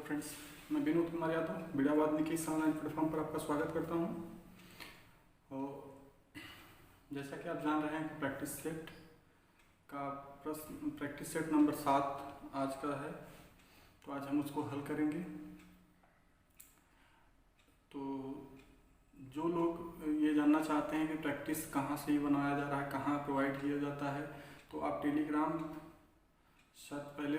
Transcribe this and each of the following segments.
Friends, मैं Vinod Kumar Yadav बिड़ावाद Nikesh online platform पर आपका स्वागत करता हूं। और जैसा कि आप जान रहे हैं कि प्रैक्टिस सेट का प्रश्न प्रैक्टिस सेट नंबर 7 आज का है, तो आज हम उसको हल करेंगे। तो जो लोग ये जानना चाहते हैं कि प्रैक्टिस कहाँ से ही बनाया जा रहा है, कहाँ प्रोवाइड किया जाता है, तो आप टेलीग्राम शायद पहले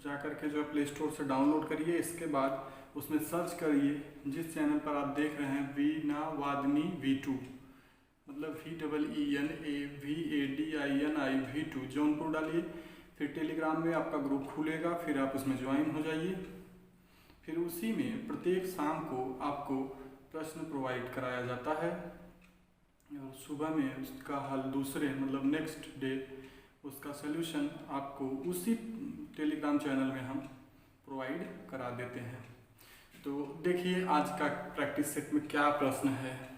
जा कर के जो है प्ले स्टोर से डाउनलोड करिए। इसके बाद उसमें सर्च करिए जिस चैनल पर आप देख रहे हैं वीणा वादनी V2, मतलब VEENAVADINI V2 जौनपुर डालिए। फिर टेलीग्राम में आपका ग्रुप खुलेगा, फिर आप उसमें ज्वाइन हो जाइए। फिर उसी में प्रत्येक शाम को आपको प्रश्न प्रोवाइड कराया जाता है और सुबह में उसका हल दूसरे मतलब नेक्स्ट डे उसका सलूशन आपको उसी टेलीग्राम चैनल में हम प्रोवाइड करा देते हैं। तो देखिए आज का प्रैक्टिस सेट में क्या प्रश्न है,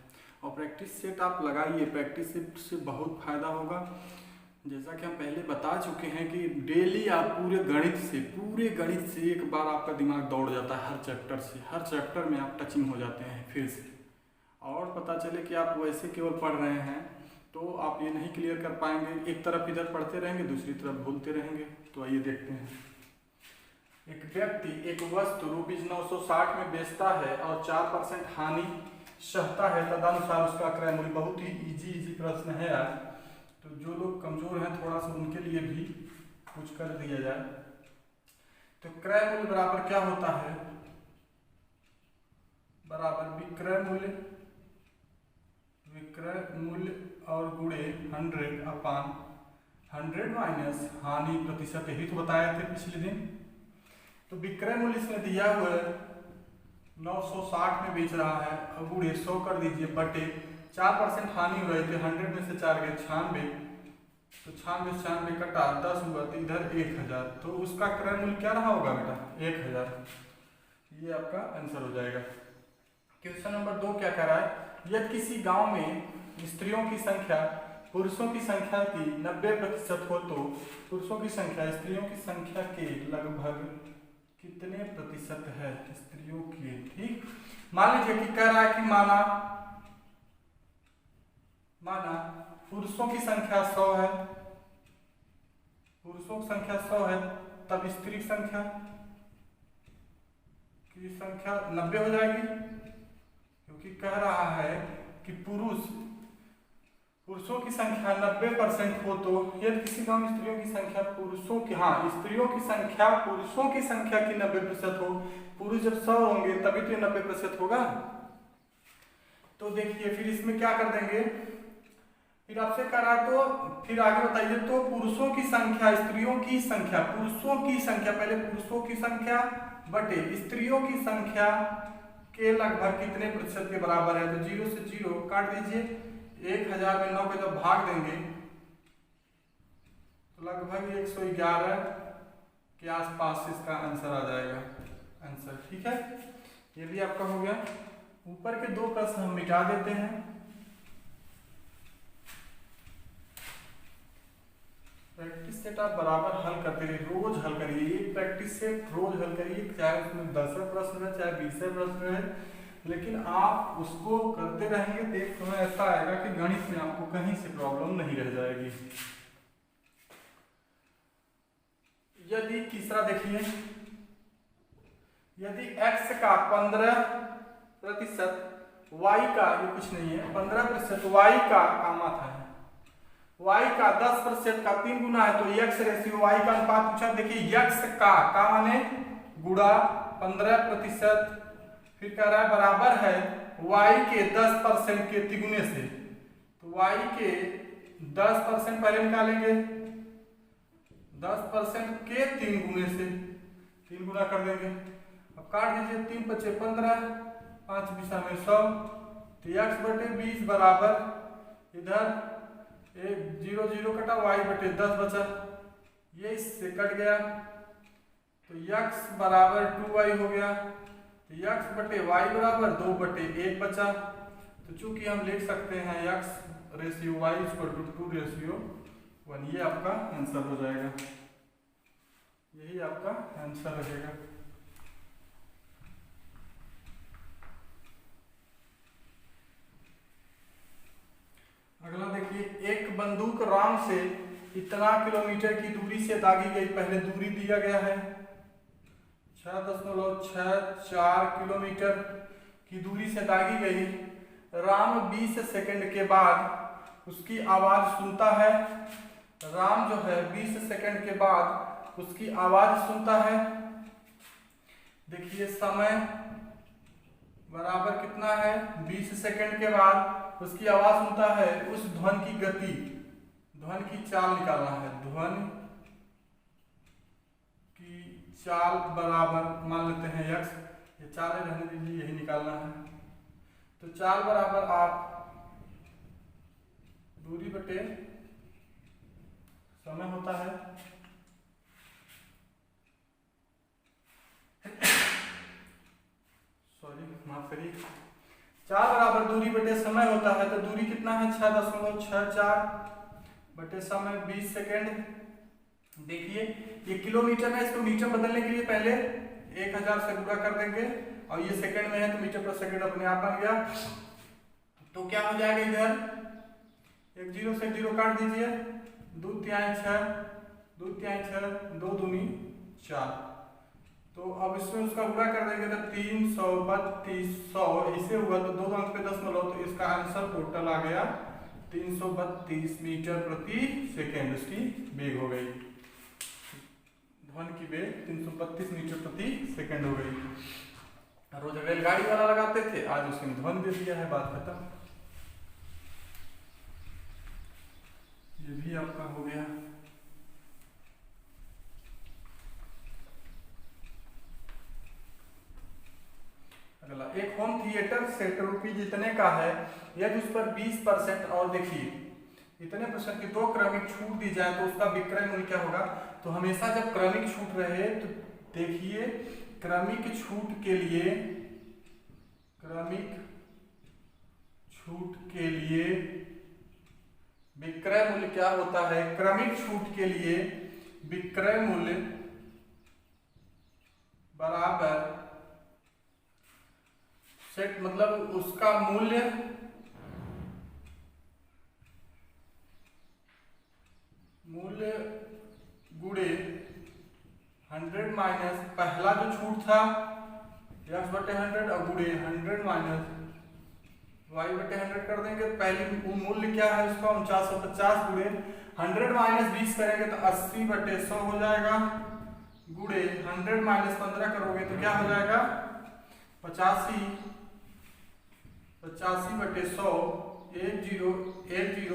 और प्रैक्टिस सेट आप लगाइए। प्रैक्टिस सेट से बहुत फायदा होगा। जैसा कि हम पहले बता चुके हैं कि डेली आप पूरे गणित से एक बार आपका दिमाग दौड़ जाता है। हर चैप्टर में आप टचिंग हो जाते हैं फिर से, और पता चले कि आप वैसे केवल पढ़ रहे हैं तो आप ये नहीं क्लियर कर पाएंगे। एक तरफ इधर पढ़ते रहेंगे, दूसरी तरफ भूलते रहेंगे। तो आइए देखते हैं। एक व्यक्ति एक वस्तु ₹960 में बेचता है और 4% हानि सहता है, तदनुसार उसका क्रय मूल्य। बहुत ही इजी प्रश्न है यार, तो जो लोग कमजोर हैं थोड़ा सा उनके लिए भी कुछ कर दिया जाए। तो क्रय मूल्य बराबर क्या होता है, बराबर विक्रय मूल्य और गुणे 100/100 माइनस हानि प्रतिशत। यही तो बताए थे पिछले दिन। तो विक्रय मूल्य इसमें दिया हुआ है 960 में बेच रहा है, और गुणे 100 कर दीजिए बटे 4% हानि हो रही थी। 100 में से 4 गए 96, तो 96 कटा 10 हुआ, तो इधर 1000। तो उसका क्रय मूल्य क्या रहा होगा बेटा, 1000। ये आपका आंसर हो जाएगा। क्वेश्चन नंबर 2 क्या कह रहा है, यदि किसी गांव में स्त्रियों की संख्या पुरुषों की संख्या की 90% हो तो पुरुषों की संख्या स्त्रियों की संख्या के लगभग कितने प्रतिशत है स्त्रियों की। ठीक, मान लीजिए कि कह रहा है कि माना पुरुषों की संख्या 100 है, तब स्त्री की संख्या 90 हो जाएगी, क्योंकि कह रहा है कि पुरुषों की संख्या 90% हो। तो यदि किसी गांव में स्त्रियों की संख्या स्त्रियों की संख्या पुरुषों की संख्या की 90% हो, पुरुष जब 100 होंगे तभी तो 90% होगा। तो देखिए फिर इसमें क्या कर देंगे, फिर आपसे कह रहा है तो फिर आगे बताइए। तो पुरुषों की संख्या स्त्रियों की संख्या पहले पुरुषों की संख्या बटे स्त्रियों की संख्या के लगभग कितने प्रतिशत के बराबर है। तो 0 से 0 काट दीजिए। 1000 में 9 को जब भाग देंगे तो लगभग 111 के आसपास इसका आंसर आ जाएगा। आंसर ठीक है, ये भी आपका हो गया। ऊपर के 2 प्रश्न हम मिटा देते हैं। प्रैक्टिस सेट आप बराबर हल करते रहिए, रोज हल करिए। ये प्रैक्टिस सेट रोज हल करिए, चाहे उसमें 10 प्रश्न है चाहे 20 प्रश्न है, लेकिन आप उसको करते रहेंगे तो एक समय ऐसा आएगा कि गणित में आपको कहीं से प्रॉब्लम नहीं रह जाएगी। यदि तीसरा देखिए, यदि x का 15% y का, ये कुछ नहीं है, 15% y का कामा था, y का 10% का 3 गुना है, तो x रेशियो y का अनुपात पूछा। देखिए x का माने गुणा 15%, फिर कह रहा है बराबर है y के 10% के तिगुने से। तो y के 10% पहले निकालेंगे, 10% के 3 गुने से 3 गुना कर देंगे। अब काट दीजिए, 3 × 5 = 15, 5 × 20 = 100। तो x बटे 20 बराबर इधर 0 0 कटा, y बटे 10 बचा, ये इससे कट गया, तो x बराबर 2y हो गया। तो x बटे y बराबर 2/1 बचा। तो चूंकि हम लिख सकते हैं x रेशियो y = 2:1, ये आपका आंसर हो जाएगा। यही आपका आंसर रहेगा। राम से इतना किलोमीटर की दूरी से दागी गई, पहले दूरी दिया गया है 6.64 किलोमीटर की दूरी से दागी गई। राम 20 सेकंड के बाद उसकी आवाज सुनता है। राम जो है 20 सेकंड के बाद उसकी आवाज सुनता है। देखिए समय बराबर कितना है, 20 सेकंड के बाद उसकी आवाज सुनता है। उस ध्वनि की गति, ध्वनि की चाल निकालना है। ध्वनि की चाल बराबर मान लेते हैं x, ये चाल रहने दीजिए, यही निकालना है। तो चाल बराबर आप दूरी बटे समय होता है। सॉरी माफ करिए, चाल बराबर दूरी बटे समय होता है। तो दूरी कितना है 6.64 बटे समय 20 सेकेंड। देखिए ये किलोमीटर है, इसको मीटर बदलने के लिए पहले 1000 से गुणा कर देंगे और ये सेकंड में है तो मीटर पर सेकंड अपने आप बन गया। तो क्या हो जाएगा, इधर एक 0 से 0 काट दीजिए, 2 तिहाई 6, 2 तिहाई 6, 2 दूनी 4। तो अब इसमें उसका गुणा कर देंगे तो 332 इसे हुआ तो 2 अंक पे दशमलव, तो इसका आंसर टोटल आ गया 332 मीटर प्रति सेकेंड। उसकी वेग हो गई, ध्वनि की वेग 332 मीटर प्रति सेकेंड हो गई। रोज रेलगाड़ी वाला लगाते थे, आज उसने ध्वनि दे दिया है, बात खत्म। ये भी आपका हो गया। अगला, एक होम थिएटर सेट रुपीज इतने का है, यदि उस पर 20% और देखिए इतने % की 2 क्रमिक छूट दी जाए तो उसका विक्रय मूल्य क्या होगा। तो हमेशा जब क्रमिक छूट रहे तो देखिए क्रमिक छूट के लिए, क्रमिक छूट के लिए विक्रय मूल्य क्या होता है। क्रमिक छूट के लिए विक्रय मूल्य बराबर सेट, मतलब उसका मूल्य गुणे 100 माइनस पहला जो छूट था x बटे 100 और गुणे 100 माइनस y बटे 100 कर देंगे। पहली मूल्य क्या है उसका 4950 गुणे 100 माइनस 20 करेंगे तो 80 बटे 100 हो जाएगा, गुणे 100 माइनस 15 करोगे तो क्या हो जाएगा 85 बटे 100, 1 0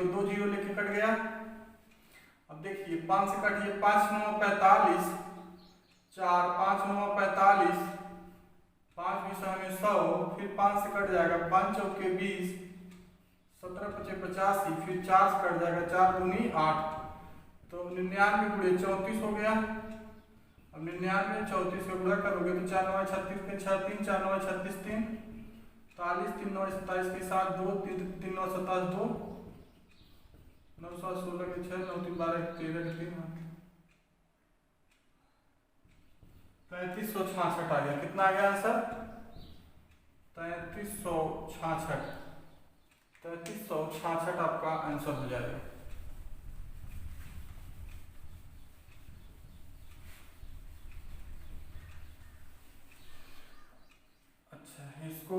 2 0 लेके कट गया। अब देखिए 5 से काटिए, 5 9 45, 4 5 9 45, 5 20 हमें 100, फिर 5 से कट जाएगा, 5 चौके 20, 17 पचे 85, फिर 4 से कट जाएगा, 4 दूनी 8, तो 99 गुणे 34 हो गया। अब 99 34 से गुणा करोगे तो 4 9 36 के 6 3, 4 9 36 3, 40 3 9 27 के साथ 2 3 9 27 2, 9 7 16 के 6 9 3 12 13 के 3, 3366 आ गया। कितना आ गया आंसर 3366, 3366 आपका आंसर हो जाएगा। अच्छा, इसको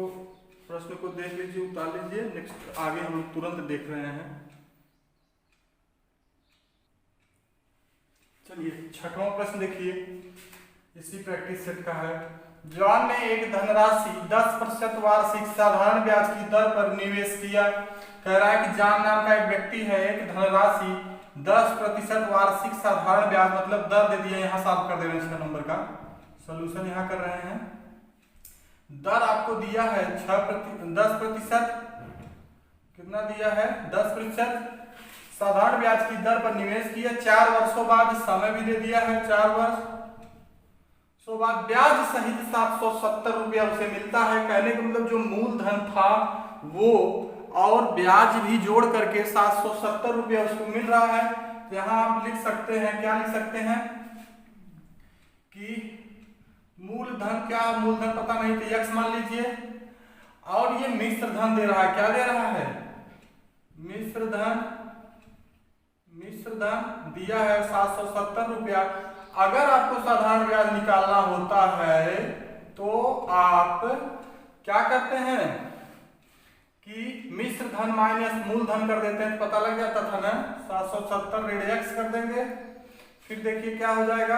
प्रश्न को देख लीजिए, उतार लीजिए। नेक्स्ट आगे हम लोग तुरंत देख रहे हैं। चलिए 6वां प्रश्न देखिए, इसी प्रैक्टिस सेट का है। जॉन ने एक धनराशि 10% वार्षिक साधारण ब्याज की दर पर निवेश किया। कह रहा है कि जॉन नाम का एक व्यक्ति है, एक धनराशि 10% वार्षिक साधारण ब्याज, मतलब दर दे दिया, यहाँ सॉल्व कर दे रहे हैं 6 नंबर का सॉल्यूशन यहाँ कर रहे हैं। दर आपको दिया है 10%, कितना दिया है 10% साधारण ब्याज की दर पर निवेश किया। 4 वर्षों बाद समय भी दे दिया है, 4 वर्षों बाद ब्याज सहित 770 रुपया उसे मिलता है। कहने का मतलब जो मूलधन था वो और ब्याज भी जोड़ करके 770 रुपया उसको मिल रहा है। तो यहाँ आप लिख सकते हैं, क्या लिख सकते हैं कि मूलधन, क्या मूलधन पता नहीं तो x मान लीजिए, और ये मिश्र धन दे रहा है। क्या दे रहा है मिश्र धन, मिश्र धन दिया है 770 रुपया। अगर आपको साधारण ब्याज निकालना होता है तो आप क्या करते हैं कि मिश्र धन माइनस मूलधन कर देते हैं, पता लग जाता था ना। 770 ऋण x कर देंगे, फिर देखिए क्या हो जाएगा।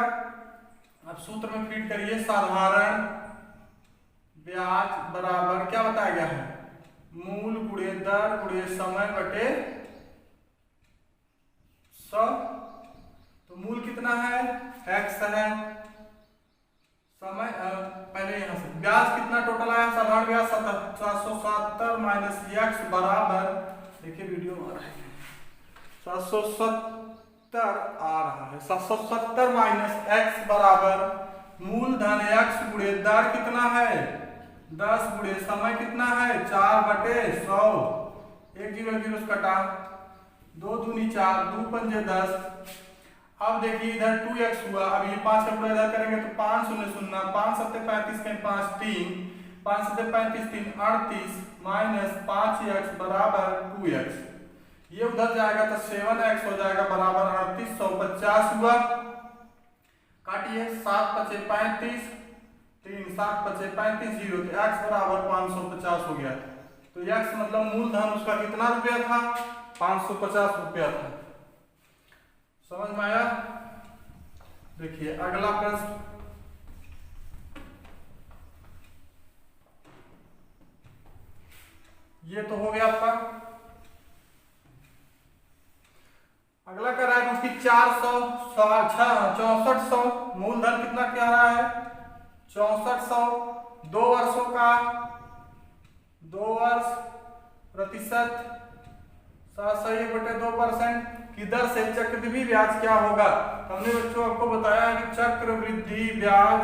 अब सूत्र में फीड करिए, साधारण ब्याज बराबर क्या बताया गया है, मूल गुणे दर गुणे समय बटे 100। तो मूल कितना है, x है, समय पहले यहां से ब्याज कितना टोटल आया, साधारण ब्याज 770 माइनस x बराबर, देखिए वीडियो आ रहा है, 770 आ रहा है, 770 माइनस x बराबर मूलधन x गुणे दर कितना है 10 गुणे समय कितना है 4/100, 1 0 0 कटा, 2 दूनी 4, 2 पंजे 10। अब देखिए इधर 2x हुआ, अब ये 5 का पूरा इधर करेंगे तो 5 0 0, 5 7 35 के 5 3, 5 7 35 3 38 माइनस 5x बराबर 2x। ये उधर जाएगा तो 7x हो जाएगा बराबर 3850 हुआ। काटिए 7 5 35 3 7 5 35 0, तो x बराबर 550 हो गया। तो x मतलब मूलधन उसका कितना रुपया था, 550 रुपया था। समझ में आया। देखिए अगला प्रश्न, ये तो हो गया आपका। अगला कर रहा है उसकी 6400 मूलधन कितना क्या रहा है 6400, 2 वर्षों का 2 वर्ष प्रतिशत 7.2% की दर से चक्रवृद्धि ब्याज क्या होगा। हमने बच्चों आपको बताया कि चक्रवृद्धि ब्याज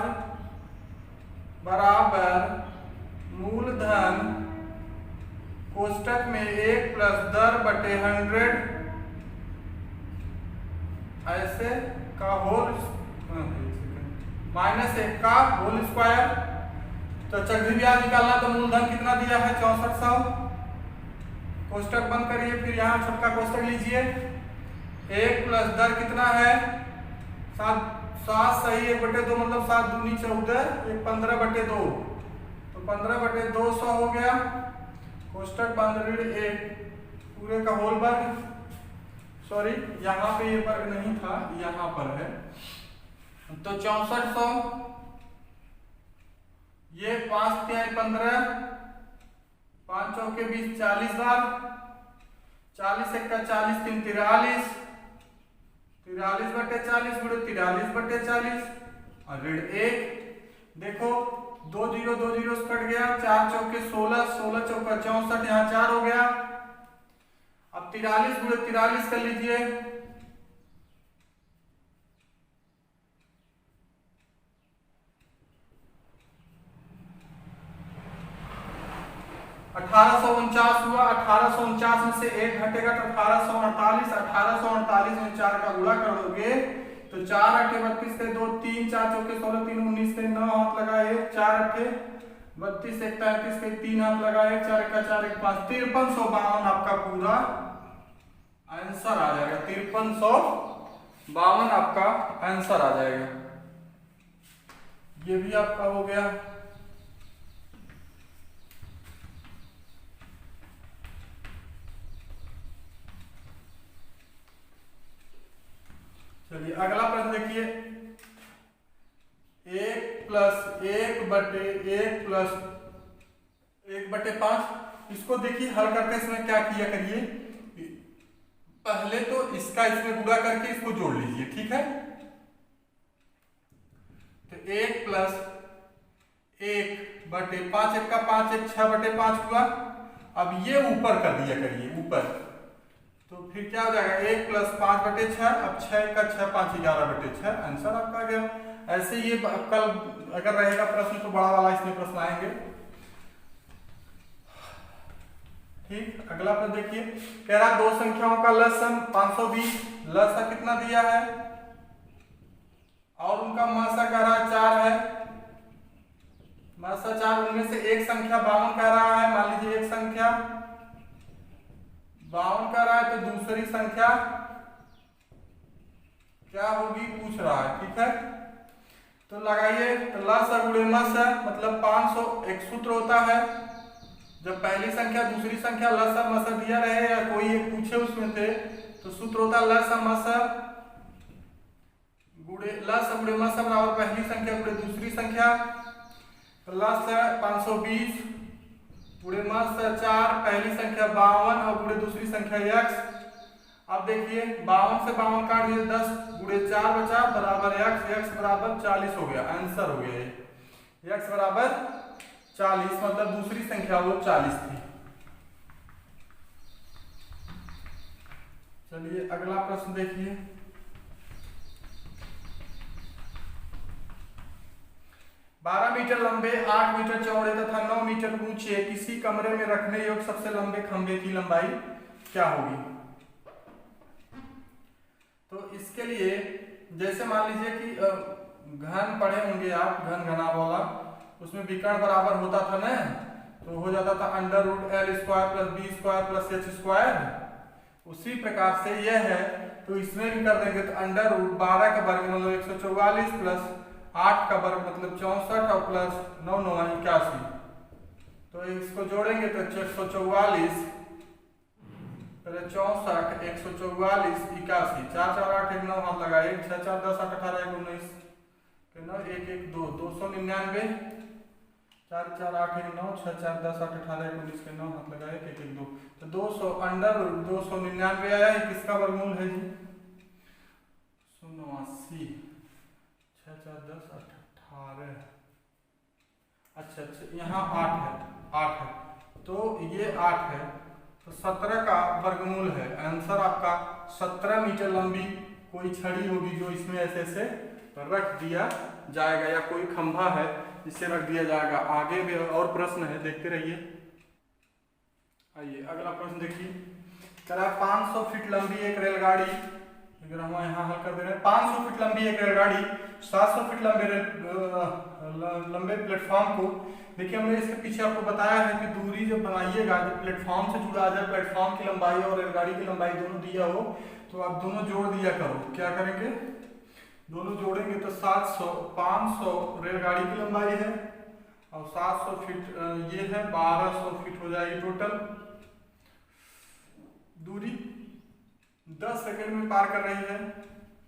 बराबर मूलधन कोष्टक में 1 प्लस दर बटे 100 ऐसे का होल माइनस 1 का होल स्क्वायर। तो चक्रवृद्धि ब्याज निकालना तो मूलधन कितना दिया है 6400, कोष्टक बंद करिए, फिर यहाँ छोटा कोष्टक लीजिए, 1 प्लस दर कितना है 7 सही 1/2 मतलब 7 दूनी 14, 15/2, तो 15/200 हो गया। कोष्टक बंद, ऋण 1 पूरे का होल वर्ग, सॉरी यहाँ पे ये वर्ग नहीं था, यहाँ पर है। तो 6400, ये 5 3 15, 5 चौके 20, 40 बार, 40 1 का 40 3 43, 43/40 गुणे 43/40 और ऋण 1। देखो 2 0 2 0 कट गया, 4 चौके 16, 16 चौका 64, यहाँ 4 हो गया। अब 43 गुणे 43 कर लीजिए, 1849 हुआ। 1849 में से 1 घटेगा तो 1848, 1848 में 4 का गुणा कर दोगे तो 4 8 32 के 2 3, 4 चौके 16 3 19 के 9 हाथ लगाए, 4 8 32 1 33 के 3 हाथ लगाए, 4 1 4 1 5, 5352 आपका पूरा आंसर आ जाएगा। 5352 आपका आंसर आ जाएगा। ये भी आपका हो गया। चलिए अगला प्रश्न देखिए, 1 प्लस 1/5। इसको देखिए हल करते समय क्या किया करिए, पहले तो इसका इसमें गुणा करके इसको जोड़ लीजिए, ठीक है। तो 1 प्लस 1/5, 1 का 5 1 6/5 हुआ। अब ये ऊपर कर दिया करिए ऊपर, तो फिर क्या हो जाएगा 1 प्लस 5/6, अब 6 का 6 5 11/6, आंसर आपका आ गया। ऐसे ये कल अगर रहेगा प्रश्न तो बड़ा वाला इसमें प्रश्न आएंगे। ठीक, अगला प्रश्न देखिए, कह रहा दो संख्याओं का लसम 520, लसा कितना दिया है और उनका महसा कह रहा है 4 है, महसा 4, उनमें से एक संख्या 52 कह रहा है। मान लीजिए एक संख्या 52 कह रहा है तो दूसरी संख्या क्या होगी पूछ रहा है, ठीक है। तो लगाइए, तो लस गुणे मस है, मतलब 500 एक सूत्र होता है, जब पहली संख्या दूसरी संख्या लस मस दिया रहे या कोई एक पूछे उसमें से, तो सूत्र होता है लस मस गुणे लस गुणे मस बराबर पहली संख्या गुणे दूसरी संख्या। लस 520 गुणे मस 4, पहली संख्या 52 और गुणे दूसरी संख्या x। अब देखिए 52 से 52 काट दिए, 10 गुणे 4 बचा बराबर x, x बराबर 40 हो गया, आंसर हो गया ये x बराबर 40, मतलब दूसरी संख्या वो 40 थी। चलिए अगला प्रश्न देखिए। बारह मीटर लंबे, 8 मीटर चौड़े तथा 9 मीटर ऊंचे किसी कमरे में रखने योग्य सबसे लंबे खंभे की लंबाई क्या होगी? तो इसके लिए जैसे मान लीजिए कि घन पढ़े होंगे आप, घन घना वाला, उसमें विकर्ण बराबर होता था ना, तो हो जाता था under root L square plus B square plus H square. उसी प्रकार से यह है, तो इसमें भी कर देंगे, तो अंडर रूट 12 का वर्ग मतलब 144 प्लस 8 का वर्ग मतलब 64 और प्लस 9 9 81। तो इसको जोड़ेंगे तो 144 पहले 64 144 81, 4 4 8 1 9 हाथ लगाए, 6 4 10 8 18 1 19 9 1 1 2 299, 4 4 8 1 9 6 4 10 8 18 19 के 9 हाथ लगाए, 1 1 2, तो 200 अंडर 299 आया। किसका वर्गमूल है जी? 189, 6 4 10 8 18, अच्छा यहाँ 8 है, 8 है, तो ये 8 है, तो 17 का वर्गमूल है। आंसर आपका 17 मीटर लंबी कोई छड़ी होगी जो इसमें ऐसे ऐसे रख दिया जाएगा, या कोई खंभा है जिसे रख दिया जाएगा। आगे भी और प्रश्न है, देखते रहिए। आइए अगला प्रश्न देखिए। कह 500 फीट लंबी एक रेलगाड़ी, अगर हम यहाँ हल कर दे रहे हैं, 500 फीट लंबी एक रेलगाड़ी 700 फीट लंबे प्लेटफॉर्म को, देखिए हमने इसके पीछे आपको बताया है कि दूरी जब बनाइएगा, जब प्लेटफॉर्म से जुड़ा जाए, प्लेटफॉर्म की लंबाई और रेलगाड़ी की लंबाई दोनों दिया हो, तो आप दोनों जोड़ दिया करो। क्या करेंगे? दोनों जोड़ेंगे तो 500 रेलगाड़ी की लंबाई है और 700 फीट ये है, 1200 फीट हो जाएगी टोटल दूरी। 10 सेकेंड में पार कर रही है,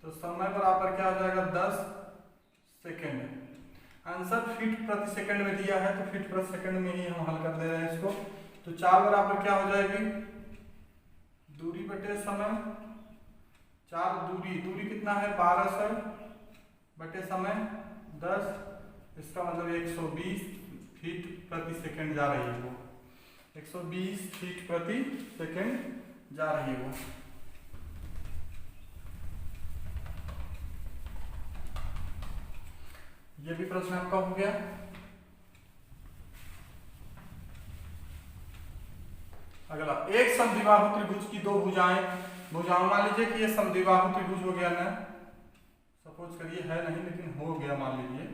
तो समय बराबर क्या हो जाएगा? 10 सेकेंड। आंसर फीट प्रति सेकंड में दिया है, तो फीट प्रति सेकंड में ही हम हल कर दे रहे हैं इसको। तो 4 बराबर क्या हो जाएगी? दूरी बटे समय, 4 दूरी कितना है? 1200 बटे समय 10, इसका मतलब 120 फीट प्रति सेकंड जा रही है वो, 120 फीट प्रति सेकंड जा रही है वो। ये भी प्रश्न आपका हो गया। अगला, एक समद्विबाहु त्रिभुज की दो भुजाएं, मान लीजिए कि ये समद्विबाहु त्रिभुज हो गया ना, सपोज करिए है नहीं लेकिन हो गया, मान लीजिए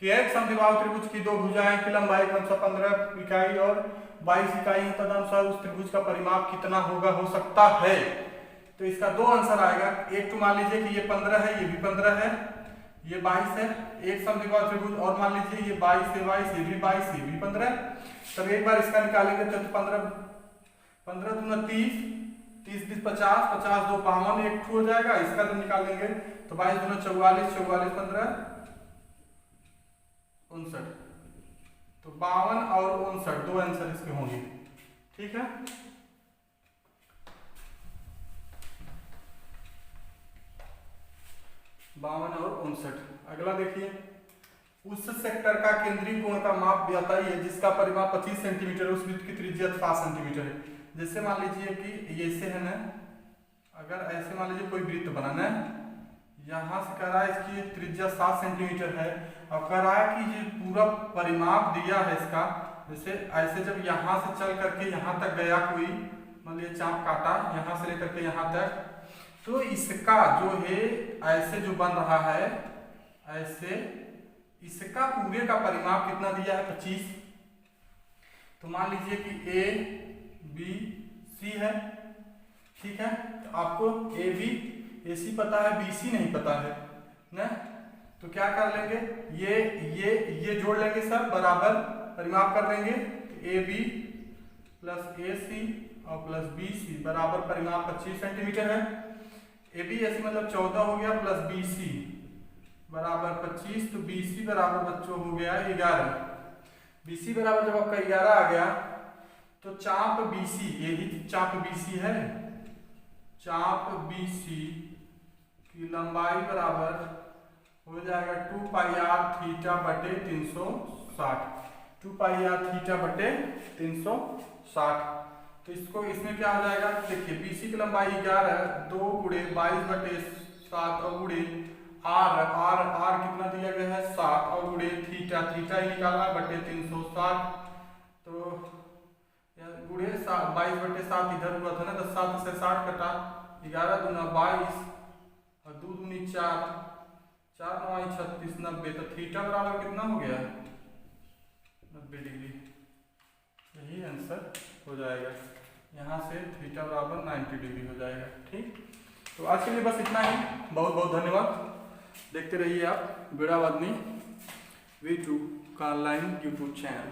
कि एक समद्विबाहु त्रिभुज की दो भुजाएं की लंबाई 15 इकाई और 22 इकाई है, तदनुसार उस त्रिभुज का परिमाप कितना होगा हो सकता है। तो इसका दो आंसर आएगा। एक तो मान लीजिए कि ये 15 है, ये भी 15 है, ये 22 है, एक समद्विबाहु त्रिभुज, और मान लीजिए ये 22 से 22, ये भी 22, ये भी 15। तब एक बार इसका निकालेंगे तो 15 दूना 30, 30 20 50, 50 2 52, एक हो जाएगा। इसका जब निकालेंगे तो 22 दूना 44, 44 15 59, तो 52 और 59 दो आंसर इसके होंगे, ठीक है। बावन और 59। अगला देखिए, उस सेक्टर का केंद्रीय कोण का माप बताइए जिसका परिमाप 25 सेंटीमीटर है, उस वृत्त की त्रिज्या 7 सेंटीमीटर है। जैसे मान लीजिए कि ये ऐसे है ना, अगर ऐसे मान लीजिए कोई वृत्त बनाना है, यहाँ से कह रहा है इसकी त्रिज्या 7 सेंटीमीटर है, और कह रहा है कि ये पूरा परिमाप दिया है इसका, जैसे ऐसे जब यहाँ से चल करके यहाँ तक गया, कोई मान लीजिए चाप काटा यहाँ से लेकर के यहाँ तक, तो इसका जो है ऐसे जो बन रहा है ऐसे, इसका पूरे का परिमाप कितना दिया है? 25। तो मान लीजिए कि A B C है, ठीक है, तो आपको A B AC पता है, BC नहीं पता है ना, तो क्या कर लेंगे, ये जोड़ लेंगे सब, बराबर परिमाप कर लेंगे। AB प्लस AC और प्लस BC बराबर परिमाप 25 सेंटीमीटर है। AB AC मतलब 14 हो गया, प्लस BC बराबर 25, तो BC बराबर बच्चों हो गया 11। BC बराबर जब आपका 11 आ गया तो चाप BC, यही चाप BC है, चाप BC की लंबाई बराबर हो जाएगा 2 पाई r थीटा बटे 360, 2 पाई r थीटा बटे 360। तो इसको इसमें क्या हो जाएगा, देखिए BC की लंबाई 11, 2 गुणे 22 बटे 7 और गुणे r कितना दिया गया है 7 और गुणे थीटा ही निकाला बटे 360, तो गुणे 22 बटे 7 इधर हुआ था ना, तो 7 से 60 कटा, 11 दूना 22 और 2 दूनी 4, 4 9 36, 90, तो थीटा बराबर कितना हो गया 90 डिग्री। यही आंसर हो जाएगा, यहाँ से थीटा बराबर 90 डिग्री हो जाएगा। ठीक, तो आज के लिए बस इतना ही, बहुत बहुत धन्यवाद। देखते रहिए आप वीणावादिनी V2 का ऑनलाइन यूट्यूब चैनल।